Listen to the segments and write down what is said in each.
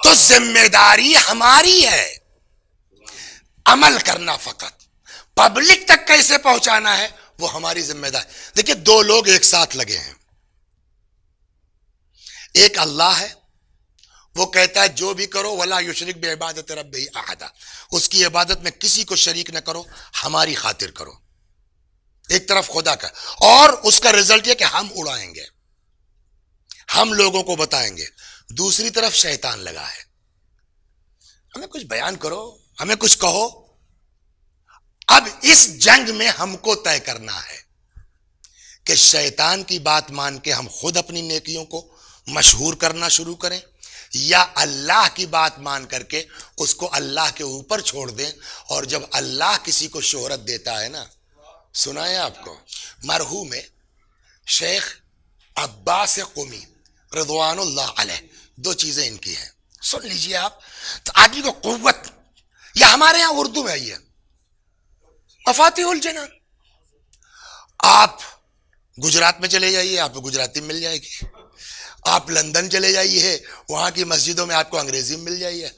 تو ذمہ داری ہماری ہے عمل کرنا، فقط پبلک تک کیسے پہنچانا ہے وہ ہماری ذمہ داری۔ دیکھیں دو لوگ ایک ساتھ لگے ہیں، ایک اللہ ہے، وہ کہتا ہے جو بھی کرو ولا یشرک بعبادت ربہ احدا، اس کی عبادت میں کسی کو شریک نہ کرو، ہماری خاطر کرو۔ ایک طرف خدا کا، اور اس کا رزلٹ یہ کہ ہم اڑائیں گے، ہم لوگوں کو بتائیں گے۔ دوسری طرف شیطان لگا ہے، ہمیں کچھ بیان کرو، ہمیں کچھ کہو۔ اب اس جنگ میں ہم کو طے کرنا ہے کہ شیطان کی بات مان کے ہم خود اپنی نیکیوں کو مشہور کرنا شروع کریں، یا اللہ کی بات مان کر کے اس کو اللہ کے اوپر چھوڑ دیں۔ اور جب اللہ کسی کو شہرت دیتا ہے نا، سنا ہے آپ کو مرحوم شیخ عباس قمی رضوان اللہ علیہ، دو چیزیں ان کی ہیں، سن لیجئے آپ۔ تو آدمی کو قوت، یا ہمارے ہاں اردو میں آئی ہے مفاتیح الجنان۔ آپ گجرات میں چلے جائیے، آپ کو گجراتی مل جائے گی، آپ لندن چلے جائیے، وہاں کی مسجدوں میں آپ کو انگریزی مل جائیے،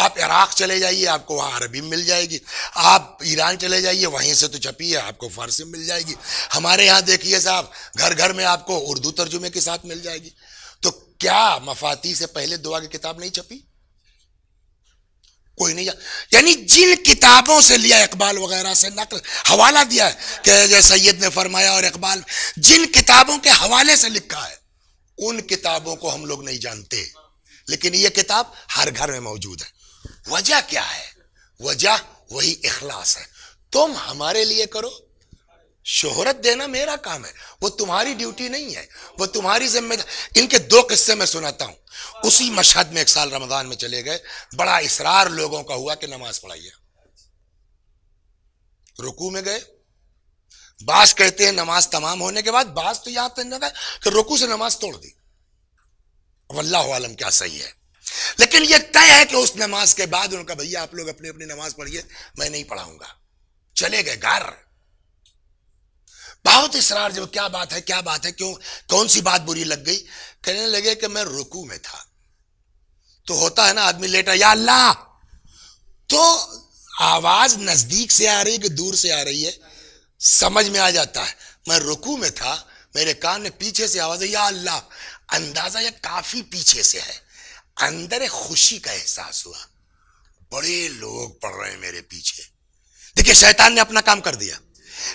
آپ عراق چلے جائیے آپ کو وہاں عربی مل جائے گی، آپ ایران چلے جائیے وہیں سے تو چھپی ہے آپ کو فارسی مل جائے گی۔ ہمارے یہاں دیکھیے صاحب گھر گھر میں آپ کو اردو ترجمے کے ساتھ مل جائے گی۔ تو کیا مفاتیح سے پہلے دعا کی کتاب نہیں چھپی؟ کوئی نہیں یعنی جن کتابوں سے لیا، اقبال وغیرہ سے نقل حوالہ دیا ہے کہ جیسے سید نے فرمایا، اور اقبال جن کتابوں کے حوالے سے لکھا ہے ان کتابوں کو ہم لوگ نہیں جانتے، لیکن یہ کتاب ہر گھر میں موجود ہے۔ وجہ کیا ہے؟ وجہ وہی اخلاص ہے۔ تم ہمارے لیے کرو، شہرت دینا میرا کام ہے، وہ تمہاری ڈیوٹی نہیں ہے، وہ تمہاری ذمہ داری۔ ان کے دو قصے میں سناتا ہوں۔ اسی مشہد میں ایک سال رمضان میں چلے گئے، بڑا اصرار لوگوں کا ہوا کہ نماز پڑھائیے۔ رکوع میں گئے، بعض کہتے ہیں نماز تمام ہونے کے بعد، بعض تو یہاں تک کہ رکوع سے نماز توڑ دی۔ واللہ عالم کیا صحیح ہے، لیکن یہ طے ہے کہ اس نماز کے بعد ان کا بھیا آپ لوگ اپنی اپنی نماز پڑھیے، میں نہیں پڑھاؤں گا۔ چلے گئے گھر، بہت اصرار، جو کیا بات ہے کیا بات ہے، کیوں کون سی بات بری لگ گئی؟ کہنے لگے کہ میں رکوع میں تھا، تو ہوتا ہے نا آدمی لیٹا یا اللہ، تو آواز نزدیک سے آ رہی ہے کہ دور سے آ رہی ہے سمجھ میں آ جاتا ہے۔ میں رکوع میں تھا، میرے کان میں پیچھے سے آواز ہے یا اللہ، اندازہ یہ کافی پیچھے سے ہے، اندر خوشی کا احساس ہوا، بڑے لوگ پڑھ رہے ہیں میرے پیچھے۔ دیکھیں شیطان نے اپنا کام کر دیا،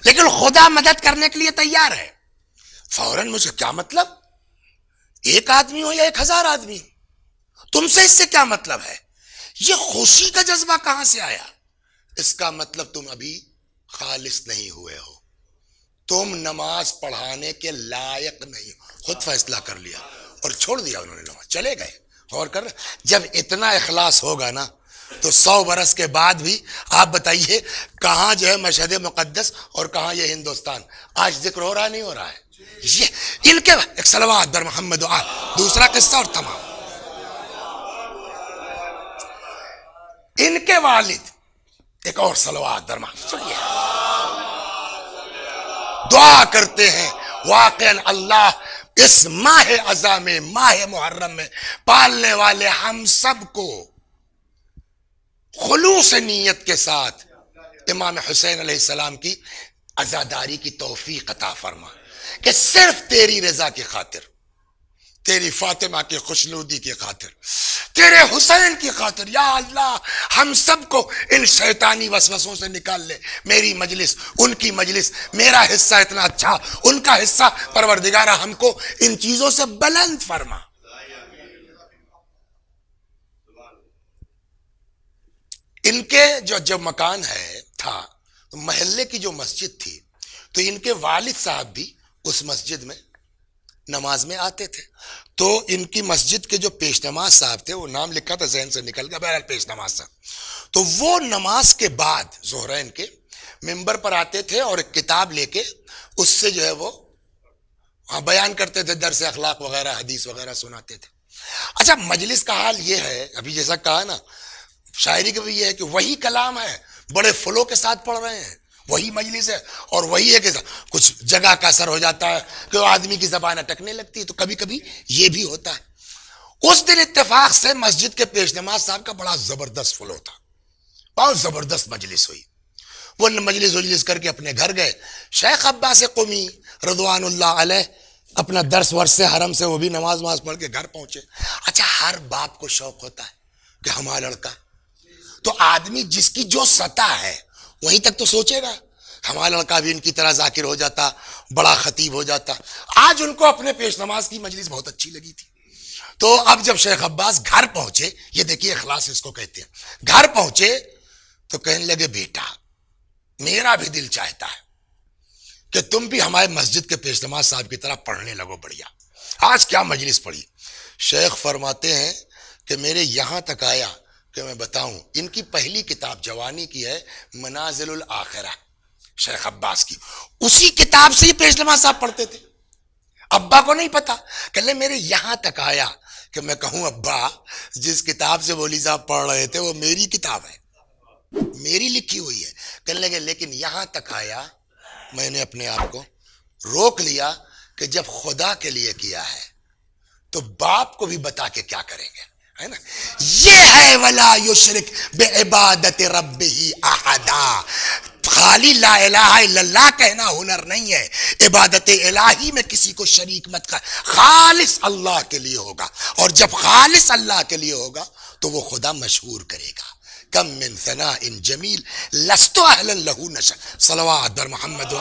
لیکن خدا مدد کرنے کے لیے تیار ہے۔ فوراً مجھے کیا مطلب، ایک آدمی ہو یا 1000 آدمی، تم سے اس سے کیا مطلب ہے؟ یہ خوشی کا جذبہ کہاں سے آیا؟ اس کا مطلب تم ابھی خالص نہیں ہوئے ہو، تم نماز پڑھانے کے لائق نہیں ہو۔ خود فیصلہ کر لیا اور چھوڑ دیا انہوں نے نماز، چلے گئے۔ اور کر جب اتنا اخلاص ہوگا نا تو 100 برس کے بعد بھی آپ بتائیے کہاں جو ہے مشہد مقدس اور کہاں یہ ہندوستان، آج ذکر ہو رہا نہیں ہو رہا ہے؟ یہ ان کے ایک صلوات بر محمد و آل، دوسرا قصہ اور تمام۔ ان کے والد ایک اور صلوات بر محمد، سنیے، دعا کرتے ہیں واقعاً اللہ اس ماہ عظام ماہ محرم میں پالنے والے ہم سب کو خلوص نیت کے ساتھ امام حسین علیہ السلام کی عزاداری کی توفیق عطا فرما، کہ صرف تیری رضا کی خاطر، تیری فاطمہ کی خوشنودی کی خاطر، تیرے حسین کی خاطر یا اللہ ہم سب کو ان شیطانی وسوسوں سے نکال لے۔ میری مجلس، ان کی مجلس، میرا حصہ اتنا اچھا، ان کا حصہ، پروردگارہ ہم کو ان چیزوں سے بلند فرما۔ ان کے جو مکان ہے تھا، محلے کی جو مسجد تھی، تو ان کے والد صاحب بھی اس مسجد میں نماز میں آتے تھے۔ تو ان کی مسجد کے جو پیش نماز صاحب تھے، وہ نام لکھا تھا ذہن سے نکل گیا، بہرحال پیش نماز صاحب، تو وہ نماز کے بعد ظہرین کے ممبر پر آتے تھے اور ایک کتاب لے کے اس سے جو ہے وہ بیان کرتے تھے، درس اخلاق وغیرہ حدیث وغیرہ سناتے تھے۔ اچھا مجلس کا حال یہ ہے، ابھی جیسا کہا نا شاعری کا بھی یہ ہے کہ وہی کلام ہے، بڑے فلو کے ساتھ پڑھ رہے ہیں، وہی مجلس ہے، اور وہی ہے کہ کچھ جگہ کا اثر ہو جاتا ہے کہ آدمی کی زبان اٹکنے لگتی ہے، تو کبھی کبھی یہ بھی ہوتا ہے۔ اس دن اتفاق سے مسجد کے پیش نماز صاحب کا بڑا زبردست فلو تھا، بہت زبردست مجلس ہوئی. وہ مجلس کر کے اپنے گھر گئے. شیخ عباس قمی رضوان اللہ علیہ اپنا درس ورس سے حرم سے وہ بھی نماز پڑھ کے گھر پہنچے. اچھا، ہر باپ کو شوق ہوتا ہے کہ ہمارا لڑکا، تو آدمی جس کی جو سطح ہے وہیں تک تو سوچے گا، ہمارا لڑکا بھی ان کی طرح ذاکر ہو جاتا، بڑا خطیب ہو جاتا. آج ان کو اپنے پیش نماز کی مجلس بہت اچھی لگی تھی. تو اب جب شیخ عباس گھر پہنچے، یہ دیکھیے اخلاص اس کو کہتے ہیں، گھر پہنچے تو کہنے لگے بیٹا میرا بھی دل چاہتا ہے کہ تم بھی ہمارے مسجد کے پیش نماز صاحب کی طرح پڑھنے لگو. بڑھیا، آج کیا مجلس پڑھی. شیخ فرماتے ہیں کہ میرے یہاں تک آیا کہ میں بتاؤں، ان کی پہلی کتاب جوانی کی ہے منازل الاخرہ شیخ عباس کی، اسی کتاب سے ہی پیش نماز صاحب پڑھتے تھے. ابا کو نہیں پتا، کہ میرے یہاں تک آیا کہ میں کہوں ابا جس کتاب سے مولوی صاحب پڑھ رہے تھے وہ میری کتاب ہے، میری لکھی ہوئی ہے. کہنے لگے لیکن یہاں تک آیا میں نے اپنے آپ کو روک لیا کہ جب خدا کے لیے کیا ہے تو باپ کو بھی بتا کے کیا کریں گے، ہے نا. یہ ہے ولا یشرک بعبادت ربہ احدا. خالی لا الہ الا اللہ کہنا ہنر نہیں ہے، عبادت الہی میں کسی کو شریک مت کر، خالص اللہ کے لیے ہوگا، اور جب خالص اللہ کے لیے ہوگا تو وہ خدا مشہور کرے گا. کم من ثناء جمیل لست اہلا لہ نشر. صلوات بر محمد